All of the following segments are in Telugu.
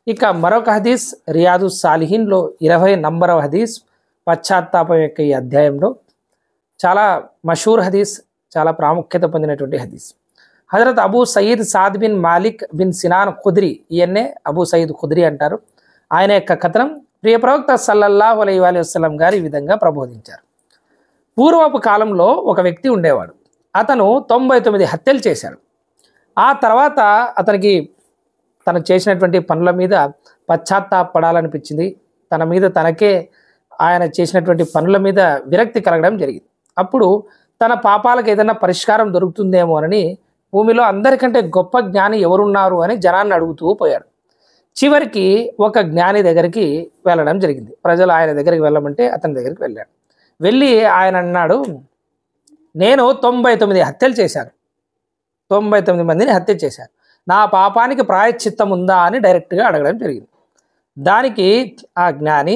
ఇక మరొక హదీస్ రియాదు సాలిహీన్లో 20 నంబరవ హదీస్ పశ్చాత్తాపం యొక్క ఈ అధ్యాయంలో చాలా మషూర్ హదీస్, చాలా ప్రాముఖ్యత పొందినటువంటి హదీస్. హజరత్ Abu Saeed Saad bin Malik bin Sinan Khudri, ఈయన్నే అబూ సయీద్ ఖుద్రీ అంటారు. ఆయన యొక్క కథనం ప్రియ ప్రవక్త సల్లల్లాహు అలైహి వసల్లం గారు ఈ విధంగా ప్రబోధించారు. పూర్వపు కాలంలో ఒక వ్యక్తి ఉండేవాడు. అతను 99 హత్యలు చేశాడు. ఆ తర్వాత అతనికి తను చేసినటువంటి పనుల మీద పశ్చాత్తాపడాలనిపించింది. తన మీద తనకే ఆయన చేసినటువంటి పనుల మీద విరక్తి కలగడం జరిగింది. అప్పుడు తన పాపాలకు ఏదైనా పరిష్కారం దొరుకుతుందేమో అని భూమిలో అందరికంటే గొప్ప జ్ఞాని ఎవరున్నారు అని జనాన్ని అడుగుతూ పోయాడు. చివరికి ఒక జ్ఞాని దగ్గరికి వెళ్ళడం జరిగింది. ప్రజలు ఆయన దగ్గరికి వెళ్ళమంటే అతని దగ్గరికి వెళ్ళాడు. వెళ్ళి ఆయన అన్నాడు, నేను 99 హత్యలు చేశాను, 99 మందిని హత్య చేశాను, నా పాపానికి ప్రాయశ్చిత్తం ఉందా అని డైరెక్ట్గా అడగడం జరిగింది. దానికి ఆ జ్ఞాని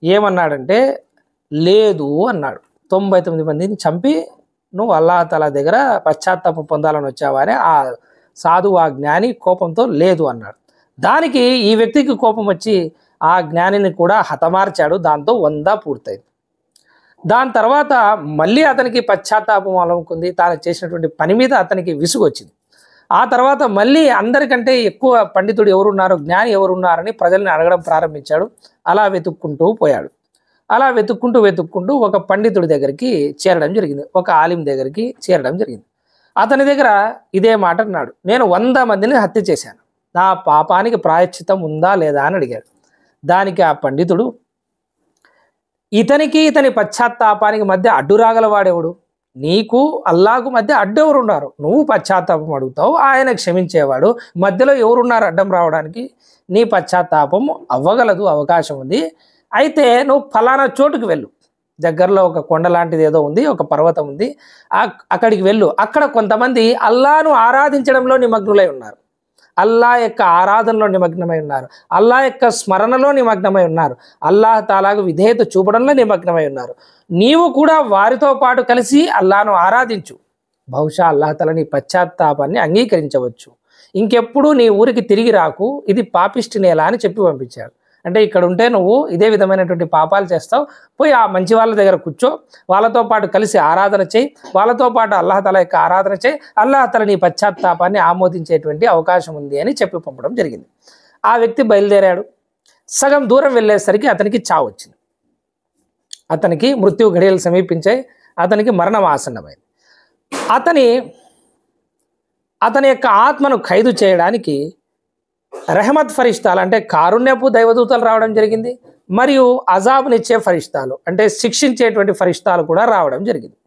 ఏమన్నాడంటే లేదు అన్నాడు. 99 మందిని చంపి నువ్వు అల్లాహ్ తఆలా దగ్గర పశ్చాత్తాపం పొందాలని వచ్చావా అని ఆ సాధువు, ఆ జ్ఞాని కోపంతో లేదు అన్నాడు. దానికి ఈ వ్యక్తికి కోపం వచ్చి ఆ జ్ఞానిని కూడా హతమార్చాడు. దాంతో 100 పూర్తయింది. దాని తర్వాత మళ్ళీ అతనికి పశ్చాత్తాపం అలముకుంది. తాను చేసినటువంటి పని మీద అతనికి విసుగు వచ్చింది. ఆ తర్వాత మళ్ళీ అందరికంటే ఎక్కువ పండితుడు ఎవరున్నారు, జ్ఞాని ఎవరున్నారని ప్రజల్ని అడగడం ప్రారంభించాడు. అలా వెతుక్కుంటూ పోయాడు. అలా వెతుక్కుంటూ ఒక పండితుడి దగ్గరికి చేరడం జరిగింది, ఒక ఆలిం దగ్గరికి చేరడం జరిగింది. అతని దగ్గర ఇదే మాట అన్నాడు, నేను 100 మందిని హత్య చేశాను, నా పాపానికి ప్రాయశ్చిత్తం ఉందా లేదా అని అడిగాడు. దానికి ఆ పండితుడు, ఇతని పశ్చాత్తాపానికి మధ్య అడ్డురాగలవాడెవడు? నీకు అల్లాహకు మధ్య అడ్డెవరు ఉన్నారు? నువ్వు పశ్చాత్తాపం అడుగుతావు, ఆయన క్షమించేవాడు, మధ్యలో ఎవరున్నారు అడ్డం రావడానికి? నీ పశ్చాత్తాపం అవ్వగలదు, అవకాశం ఉంది. అయితే నువ్వు ఫలానా చోటుకు వెళ్ళు, దగ్గరలో ఒక కొండ లాంటిది ఏదో ఉంది, ఒక పర్వతం ఉంది, అక్కడికి వెళ్ళు. అక్కడ కొంతమంది అల్లాహను ఆరాధించడంలో నిమగ్నులై ఉన్నారు, అల్లాహ్ యొక్క ఆరాధనలో నిమగ్నమై ఉన్నారు, అల్లాహ్ యొక్క స్మరణలో నిమగ్నమై ఉన్నారు, అల్లాహ్ తాలాకు విధేయత చూపడంలో నిమగ్నమై ఉన్నారు. నీవు కూడా వారితో పాటు కలిసి అల్లాహను ఆరాధించు, బహుశా అల్లాహ్ తాలా నీ పశ్చాత్తాపాన్ని అంగీకరించవచ్చు. ఇంకెప్పుడు నీ ఊరికి తిరిగి రాకు, ఇది పాపిష్టి నేల అని చెప్పి పంపించాడు. అంటే ఇక్కడ ఉంటే నువ్వు ఇదే విధమైనటువంటి పాపాలు చేస్తావు, పోయి ఆ మంచి వాళ్ళ దగ్గర కూర్చో, వాళ్ళతో పాటు కలిసి ఆరాధన చేయి, వాళ్ళతో పాటు అల్లాహ్ తాలా యొక్క ఆరాధన చేయి, అల్లాహ్ తాలా నీ పశ్చాత్తాపాన్ని ఆమోదించేటువంటి అవకాశం ఉంది అని చెప్పి పంపడం జరిగింది. ఆ వ్యక్తి బయలుదేరాడు. సగం దూరం వెళ్ళేసరికి అతనికి చావు వచ్చింది. అతనికి మృత్యు ఘడియలు సమీపించాయి, అతనికి మరణం ఆసన్నమైంది. అతని యొక్క ఆత్మను ఖైదు చేయడానికి రెహమత్ ఫరిష్తాలు అంటే కారుణ్యపు దైవదూతలు రావడం జరిగింది, మరియు అజాబ్నిచ్చే ఫరిష్తాలు అంటే శిక్షించేటువంటి ఫరిష్తాలు కూడా రావడం జరిగింది.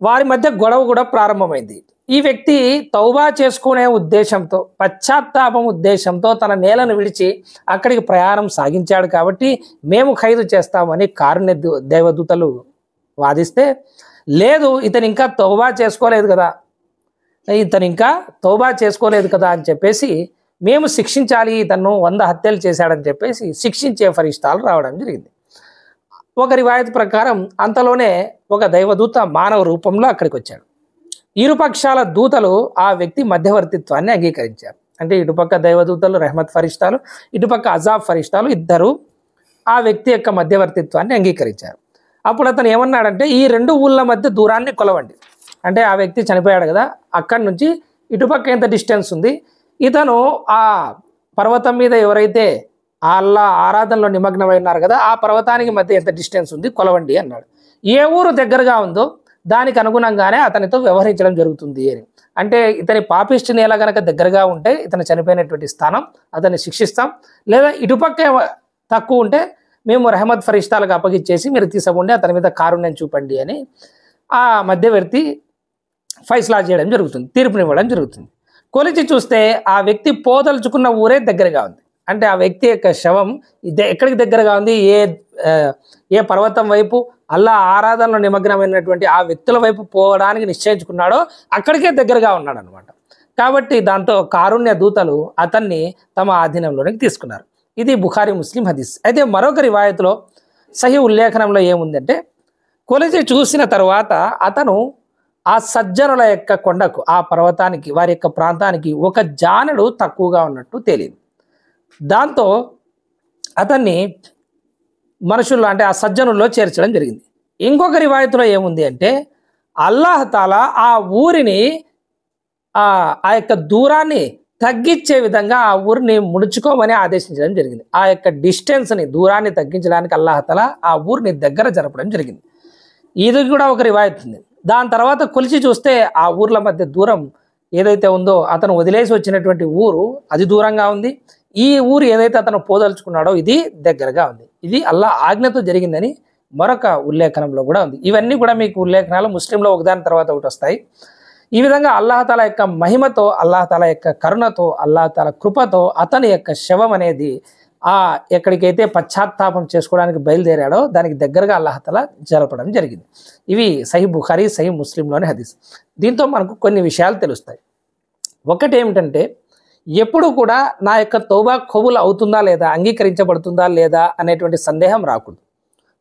వారి మధ్య గొడవ కూడా ప్రారంభమైంది. ఈ వ్యక్తి తౌబా చేసుకునే ఉద్దేశంతో, పశ్చాత్తాపం ఉద్దేశంతో తన నేలను విడిచి అక్కడికి ప్రయాణం సాగించాడు కాబట్టి మేము ఖైదు చేస్తామని కారుణ్య దైవదూతలు వాదిస్తే, లేదు ఇతను ఇంకా తౌబా చేసుకోలేదు కదా అని చెప్పేసి మేము శిక్షించాలి, ఇతను 100 హత్యలు చేశాడని చెప్పేసి శిక్షించే ఫరిష్తాలు రావడం జరిగింది. ఒక రివాయత్ ప్రకారం అంతలోనే ఒక దైవదూత మానవ రూపంలో అక్కడికి వచ్చాడు. ఇరుపక్షాల దూతలు ఆ వ్యక్తి మధ్యవర్తిత్వాన్ని అంగీకరించారు. అంటే ఇటుపక్క దైవదూతలు రెహమత్ ఫరిష్టాలు, ఇటుపక్క అజాబ్ ఫరిష్టాలు ఇద్దరు ఆ వ్యక్తి యొక్క మధ్యవర్తిత్వాన్ని అంగీకరించారు. అప్పుడు అతను ఏమన్నాడంటే, ఈ 2 ఊళ్ళ మధ్య దూరాన్ని కొలవండి. అంటే ఆ వ్యక్తి చనిపోయాడు కదా, అక్కడి నుంచి ఇటుపక్క ఎంత డిస్టెన్స్ ఉంది, ఇతను ఆ పర్వతం మీద ఎవరైతే అల్లా ఆరాధనలో నిమగ్నమై ఉన్నారు కదా, ఆ పర్వతానికి మధ్య ఎంత డిస్టెన్స్ ఉంది కొలవండి అన్నాడు. ఏ ఊరు దగ్గరగా ఉందో దానికి అనుగుణంగానే అతనితో వ్యవహరించడం జరుగుతుంది అని. అంటే ఇతని పాపిష్టి నేల కనుక దగ్గరగా ఉంటే ఇతను చనిపోయినటువంటి స్థానం, అతన్ని శిక్షిస్తాం. లేదా ఇటుపక్క తక్కువ ఉంటే మేము రెహమత్ ఫరిష్తాలకు అప్పగిచ్చేసి మీరు తీసుకోండి, అతని మీద కారుణ్యం చూపండి అని ఆ మధ్యవర్తి ఫైసలా చేయడం జరుగుతుంది, తీర్పునివ్వడం జరుగుతుంది. కొలిచి చూస్తే ఆ వ్యక్తి పోదలుచుకున్న ఊరే దగ్గరగా ఉంది. అంటే ఆ వ్యక్తి యొక్క శవం ఎక్కడికి దగ్గరగా ఉంది, ఏ పర్వతం వైపు అల్లా ఆరాధనలో నిమగ్నమైనటువంటి ఆ వ్యక్తుల వైపు పోవడానికి నిశ్చయించుకున్నాడో అక్కడికే దగ్గరగా ఉన్నాడు అనమాట. కాబట్టి దాంతో కారుణ్య దూతలు అతన్ని తమ ఆధీనంలోనికి తీసుకున్నారు. ఇది బుఖారీ ముస్లిం హదీస్. అయితే మరొక రివాయత్లో సహీ ఉల్లేఖనంలో ఏముందంటే, కొలిచి చూసిన తర్వాత అతను ఆ సజ్జనుల యొక్క కొండకు, ఆ పర్వతానికి, వారి యొక్క ప్రాంతానికి ఒక జానెడు తక్కువగా ఉన్నట్టు తేలింది. దాంతో అతన్ని మనుషుల్లో అంటే ఆ సజ్జనుల్లో చేర్చడం జరిగింది. ఇంకొక రివాయతులో ఏముంది అంటే అల్లాహ్ తాలా ఆ ఊరిని ఆ యొక్క దూరాన్ని తగ్గించే విధంగా ఆ ఊరిని ముడుచుకోమని ఆదేశించడం జరిగింది. ఆ యొక్క డిస్టెన్స్ని దూరాన్ని తగ్గించడానికి అల్లాహ్ తాలా ఆ ఊరిని దగ్గర జరపడం జరిగింది. ఇది కూడా ఒక రివాయత్ ఉంది. దాని తర్వాత కొలిచి చూస్తే ఆ ఊర్ల మధ్య దూరం ఏదైతే ఉందో అతను వదిలేసి వచ్చినటువంటి ఊరు అది దూరంగా ఉంది. ఈ ఊరు ఏదైతే అతను పోదలుచుకున్నాడో ఇది దగ్గరగా ఉంది. ఇది అల్లాహ్ ఆజ్ఞతో జరిగిందని మరొక ఉల్లేఖనంలో కూడా ఉంది. ఇవన్నీ కూడా మీకు ఉల్లేఖనాలు ముస్లింలో ఒకదాని తర్వాత ఒకటి వస్తాయి. ఈ విధంగా అల్లాహ్ తాలా యొక్క మహిమతో, అల్లాహ్ తాలా యొక్క కరుణతో, అల్లాహ్ తాలా కృపతో అతని యొక్క శవం అనేది ఎక్కడికైతే పశ్చాత్తాపం చేసుకోవడానికి బయలుదేరాడో దానికి దగ్గరగా అల్లాహ్ తాలా జరపడం జరిగింది. ఇవి సహీ బుఖారీ, సహీ ముస్లింలోని హదీస్. దీంతో మనకు కొన్ని విషయాలు తెలుస్తాయి. ఒకటి ఏమిటంటే ఎప్పుడు కూడా నా యొక్క తౌబా కబూల్ అవుతుందా లేదా, అంగీకరించబడుతుందా లేదా అనేటువంటి సందేహం రాకూడదు.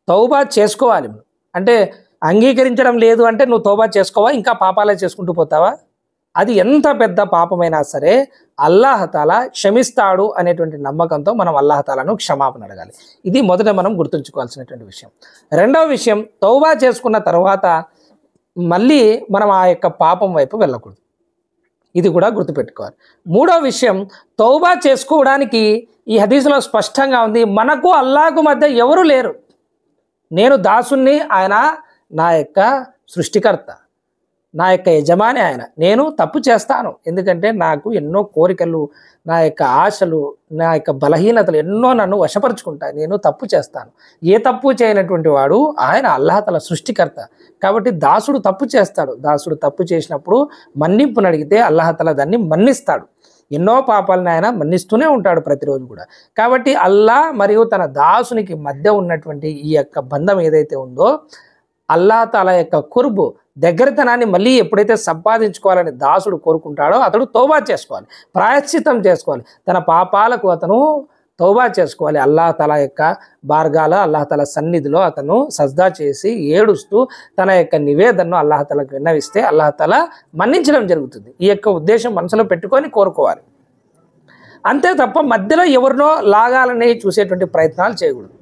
తౌబా చేసుకోవాలి. అంటే అంగీకరించడం లేదు అంటే నువ్వు తౌబా చేసుకోవా, ఇంకా పాపాలే చేసుకుంటూ పోతావా? అది ఎంత పెద్ద పాపమైనా సరే అల్లాహ్ తాలా క్షమిస్తాడు అనేటువంటి నమ్మకంతో మనం అల్లాహ్ తాలాను క్షమాపణ అడగాలి. ఇది మొదట మనం గుర్తుంచుకోవాల్సినటువంటి విషయం. రెండవ విషయం, తౌబా చేసుకున్న తర్వాత మళ్ళీ మనం ఆ యొక్క పాపం వైపు వెళ్ళకూడదు. ఇది కూడా గుర్తుపెట్టుకోవాలి. మూడో విషయం, తౌబా చేసుకోవడానికి ఈ హదీసులో స్పష్టంగా ఉంది, మనకు అల్లాహకు మధ్య ఎవరు లేరు. నేను దాసుని, ఆయన నా యొక్క సృష్టికర్త, నా యొక్క యజమాని ఆయన. నేను తప్పు చేస్తాను, ఎందుకంటే నాకు ఎన్నో కోరికలు, నా యొక్క ఆశలు, నా యొక్క బలహీనతలు ఎన్నో నన్ను వశపరుచుకుంటాయి. నేను తప్పు చేస్తాను. ఏ తప్పు చేయనటువంటి వాడు ఆయన అల్లాహ్ తాలా సృష్టికర్త. కాబట్టి దాసుడు తప్పు చేస్తాడు. దాసుడు తప్పు చేసినప్పుడు మన్నింపుని అడిగితే అల్లాహ్ తాలా దాన్ని మన్నిస్తాడు. ఎన్నో పాపాలను ఆయన మన్నిస్తూనే ఉంటాడు ప్రతిరోజు కూడా. కాబట్టి అల్లాహ్ మరియు తన దాసునికి మధ్య ఉన్నటువంటి ఈ యొక్క బంధం ఏదైతే ఉందో, అల్లాహ్ తాలా యొక్క కుర్బు, దగ్గరతనాన్ని మళ్ళీ ఎప్పుడైతే సంపాదించుకోవాలని దాసుడు కోరుకుంటాడో అతడు తౌబా చేసుకోవాలి, ప్రాయశ్చిత్తం చేసుకోవాలి. తన పాపాలకు అతను తౌబా చేసుకోవాలి. అల్లాహ్ తాలా యొక్క బార్గాలో, అల్లాహ్ తాలా సన్నిధిలో అతను సజ్దా చేసి ఏడుస్తూ తన యొక్క నివేదనను అల్లాహ్ తాలాకు విన్నవిస్తే అల్లాహ్ తాలా మన్నించడం జరుగుతుంది. ఈ యొక్క ఉద్దేశం మనసులో పెట్టుకొని కోరుకోవాలి. అంతే తప్ప మధ్యలో ఎవరినో లాగాలని చూసేటువంటి ప్రయత్నాలు చేయకూడదు.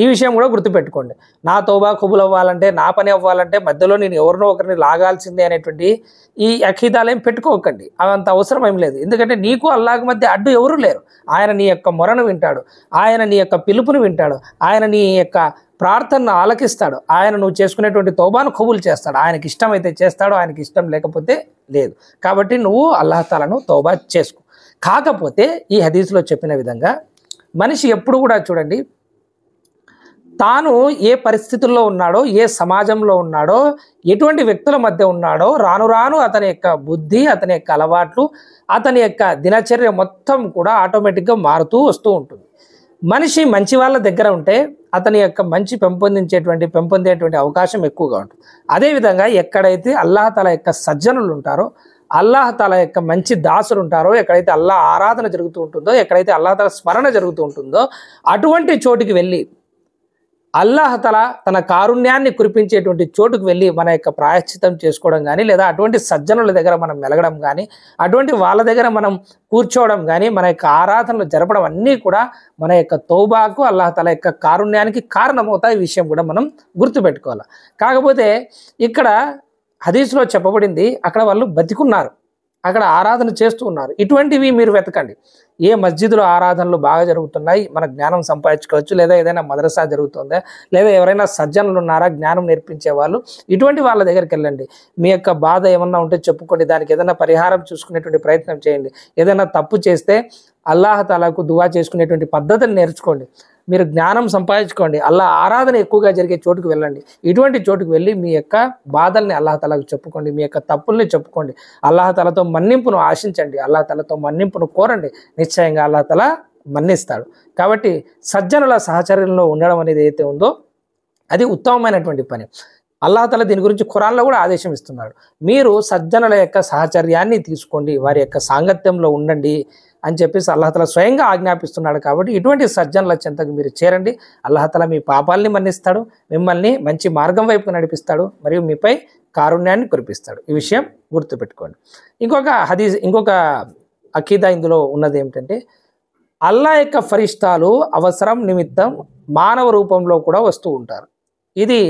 ఈ విషయం కూడా గుర్తుపెట్టుకోండి. నా తౌబా కబూల్ అవ్వాలంటే, నా పని అవ్వాలంటే మధ్యలో నేను ఎవరినో ఒకరిని లాగాల్సిందే అనేటువంటి ఈ అఖీదాలేం పెట్టుకోకండి. అవంత అవసరం ఏం లేదు. ఎందుకంటే నీకు అల్లాహ్ మధ్య అడ్డు ఎవరు లేరు. ఆయన నీ యొక్క మొరను వింటాడు, ఆయన నీ యొక్క పిలుపును వింటాడు, ఆయన నీ యొక్క ప్రార్థనను ఆలకిస్తాడు, ఆయన నువ్వు చేసుకునేటువంటి తౌబాను కబూల్ చేస్తాడు. ఆయనకి ఇష్టమైతే చేస్తాడు, ఆయనకి ఇష్టం లేకపోతే లేదు. కాబట్టి నువ్వు అల్లాహ్ తాలాను తౌబా చేసుకో. కాకపోతే ఈ హదీస్లో చెప్పిన విధంగా మనిషి ఎప్పుడు కూడా చూడండి, తాను ఏ పరిస్థితుల్లో ఉన్నాడో, ఏ సమాజంలో ఉన్నాడో, ఎటువంటి వ్యక్తుల మధ్య ఉన్నాడో రాను రాను అతని యొక్క బుద్ధి, అతని యొక్క అలవాట్లు, అతని యొక్క దినచర్య మొత్తం కూడా ఆటోమేటిక్గా మారుతూ వస్తూ ఉంటుంది. మనిషి మంచి వాళ్ళ దగ్గర ఉంటే అతని యొక్క మంచి పెంపొందేటువంటి అవకాశం ఎక్కువగా ఉంటుంది. అదేవిధంగా ఎక్కడైతే అల్లాహ్ తాలా యొక్క సజ్జనులు ఉంటారో, అల్లాహ్ తాలా యొక్క మంచి దాసులు ఉంటారో, ఎక్కడైతే అల్లాహ్ ఆరాధన జరుగుతూ ఉంటుందో, ఎక్కడైతే అల్లాహ్ తాలా స్మరణ జరుగుతూ ఉంటుందో అటువంటి చోటుకి వెళ్ళి, అల్లాహ్ తాలా తన కారుణ్యాన్ని కురిపించేటువంటి చోటుకు వెళ్ళి మన యొక్క ప్రాయశ్చిత్తం చేసుకోవడం కానీ, లేదా అటువంటి సజ్జనుల దగ్గర మనం మెలగడం కానీ, అటువంటి వాళ్ళ దగ్గర మనం కూర్చోవడం కానీ, మన యొక్క ఆరాధనలు జరపడం అన్నీ కూడా మన యొక్క తౌబాకు, అల్లాహ్ తాలా యొక్క కారుణ్యానికి కారణమవుతాయి. ఈ విషయం కూడా మనం గుర్తుపెట్టుకోవాలి. కాకపోతే ఇక్కడ హదీస్లో చెప్పబడింది, అక్కడ వాళ్ళు బతికున్నారు, అక్కడ ఆరాధన చేస్తూ ఉన్నారు. ఇటువంటివి మీరు వెతకండి. ఏ మస్జిద్లో ఆరాధనలు బాగా జరుగుతున్నాయి, మన జ్ఞానం సంపాదించుకోవచ్చు, లేదా ఏదైనా మదరసా జరుగుతుందా, లేదా ఎవరైనా సజ్జనులు ఉన్నారా జ్ఞానం నేర్పించే వాళ్ళు, ఇటువంటి వాళ్ళ దగ్గరికి వెళ్ళండి. మీ యొక్క బాధ ఏమన్నా ఉంటే చెప్పుకోండి, దానికి ఏదైనా పరిహారం చూసుకునేటువంటి ప్రయత్నం చేయండి. ఏదైనా తప్పు చేస్తే అల్లాహ్ తాలాకు దువా చేసుకునేటువంటి పద్ధతిని నేర్చుకోండి. మీరు జ్ఞానం సంపాదించుకోండి. అల్లాహ్ ఆరాధన ఎక్కువగా జరిగే చోటుకు వెళ్ళండి. ఇటువంటి చోటుకు వెళ్ళి మీ యొక్క బాధల్ని అల్లాహ్ తాలాకు చెప్పుకోండి, మీ యొక్క తప్పుల్ని చెప్పుకోండి. అల్లాహ్ తాలాతో మన్నింపును ఆశించండి, అల్లాహ్ తాలాతో మన్నింపును కోరండి. నిశ్చయంగా అల్లాహ్ తాలా మన్నిస్తాడు. కాబట్టి సజ్జనుల సహచర్యంలో ఉండడం అనేది ఏదైతే ఉందో అది ఉత్తమమైనటువంటి పని. అల్లాహ్ తాలా దీని గురించి ఖురాన్లో కూడా ఆదేశం ఇస్తున్నాడు. మీరు సజ్జనుల యొక్క సహచర్యాన్ని తీసుకోండి, వారి యొక్క సాంగత్యంలో ఉండండి అని చెప్పేసి అల్లాహ్ తాలా స్వయంగా ఆజ్ఞాపిస్తున్నాడు. కాబట్టి ఇటువంటి సజ్జనుల చెంతకు మీరు చేరండి. అల్లాహ్ తాలా మీ పాపాలని మన్నిస్తాడు, మిమ్మల్ని మంచి మార్గం వైపు నడిపిస్తాడు, మరియు మీపై కారుణ్యాన్ని కురిపిస్తాడు. ఈ విషయం గుర్తుపెట్టుకోండి. ఇంకొక అకీదా ఇందులో ఉన్నది ఏమిటంటే, అల్లా యొక్క ఫరిష్టాలు అవసరం నిమిత్తం మానవ రూపంలో కూడా వస్తూ ఉంటారు. ఇది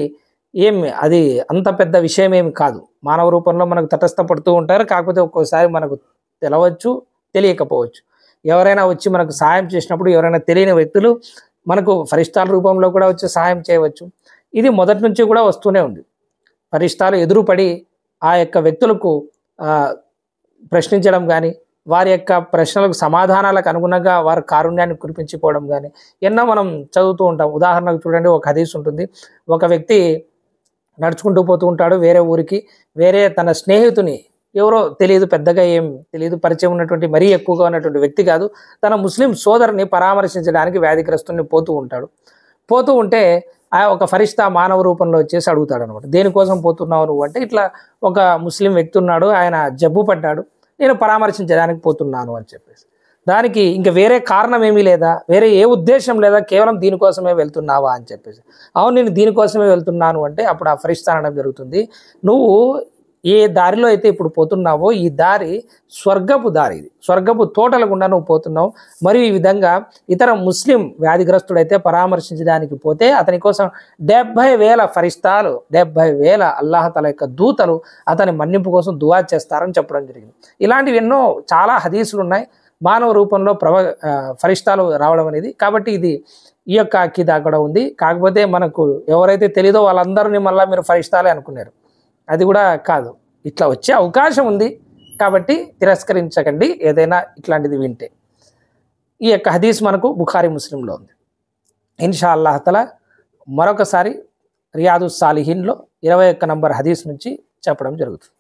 అది అంత పెద్ద విషయం ఏమి కాదు. మానవ రూపంలో మనకు తటస్థపడుతూ ఉంటారు. కాకపోతే ఒక్కోసారి మనకు తెలవచ్చు, తెలియకపోవచ్చు. ఎవరైనా వచ్చి మనకు సహాయం చేసినప్పుడు ఎవరైనా తెలియని వ్యక్తులు మనకు ఫరిష్టాల రూపంలో కూడా వచ్చి సహాయం చేయవచ్చు. ఇది మొదటి నుంచి కూడా వస్తూనే ఉంది. ఫరిష్టాలు ఎదురుపడి ఆ యొక్క వ్యక్తులకు ప్రశ్నించడం కానీ, వారి యొక్క ప్రశ్నలకు సమాధానాలకు అనుగుణంగా వారి కారుణ్యాన్ని కురిపించిపోవడం కానీ ఎన్నో మనం చదువుతూ ఉంటాం. ఉదాహరణకు చూడండి, ఒక హదీస్ ఉంటుంది. ఒక వ్యక్తి నడుచుకుంటూ పోతూ ఉంటాడు వేరే ఊరికి. వేరే తన స్నేహితుని, ఎవరో తెలియదు, పెద్దగా ఏం తెలియదు, పరిచయం ఉన్నటువంటి మరీ ఎక్కువగా ఉన్నటువంటి వ్యక్తి కాదు, తన ముస్లిం సోదరుని పరామర్శించడానికి వ్యాధిగ్రస్తుని పోతూ ఉంటాడు. పోతూ ఉంటే ఆ ఒక ఫరిష్తా మానవ రూపంలో వచ్చేసి అడుగుతాడు అనమాట, దేనికోసం పోతున్నావు నువ్వు అంటే, ఇట్లా ఒక ముస్లిం వ్యక్తి ఉన్నాడు, ఆయన జబ్బు పడ్డాడు, నేను పరామర్శించడానికి పోతున్నాను అని చెప్పేసి. దానికి ఇంకా వేరే కారణం ఏమీ లేదా, వేరే ఏ ఉద్దేశం లేదా, కేవలం దీనికోసమే వెళ్తున్నావా అని చెప్పేసి. అవును, నేను దీనికోసమే వెళ్తున్నాను అంటే అప్పుడు ఆ ఫరిష్తా అనడం జరుగుతుంది, నువ్వు ఏ దారిలో అయితే ఇప్పుడు పోతున్నావో ఈ దారి స్వర్గపు దారి, ఇది స్వర్గపు తోటల గుండా నువ్వు పోతున్నావు. మరియు ఈ విధంగా ఇతర ముస్లిం వ్యాధిగ్రస్తుడైతే పరామర్శించడానికి పోతే అతని కోసం 70,000 ఫరిష్తాలు, 70,000 అల్లాహతల యొక్క దూతలు అతని మన్నింపు కోసం దువా చేస్తారని చెప్పడం జరిగింది. ఇలాంటివి ఎన్నో చాలా హదీసులు ఉన్నాయి, మానవ రూపంలో ఫరిష్తాలు రావడం అనేది. కాబట్టి ఇది ఈ యొక్క అకీదా కూడా ఉంది. కాకపోతే మనకు ఎవరైతే తెలీదో వాళ్ళందరినీ మళ్ళీ మీరు ఫరిష్తాలే అనుకున్నారు, అది కూడా కాదు. ఇట్లా వచ్చే అవకాశం ఉంది కాబట్టి తిరస్కరించకండి ఏదైనా ఇట్లాంటిది వింటే. ఈ యొక్క హదీస్ మనకు బుఖారీ ముస్లింలో ఉంది. ఇన్షా అల్లాహ్ తఆలా మరొకసారి రియాదుస్ సాలిహీన్లో 21 నంబర్ హదీస్ నుంచి చెప్పడం జరుగుతుంది.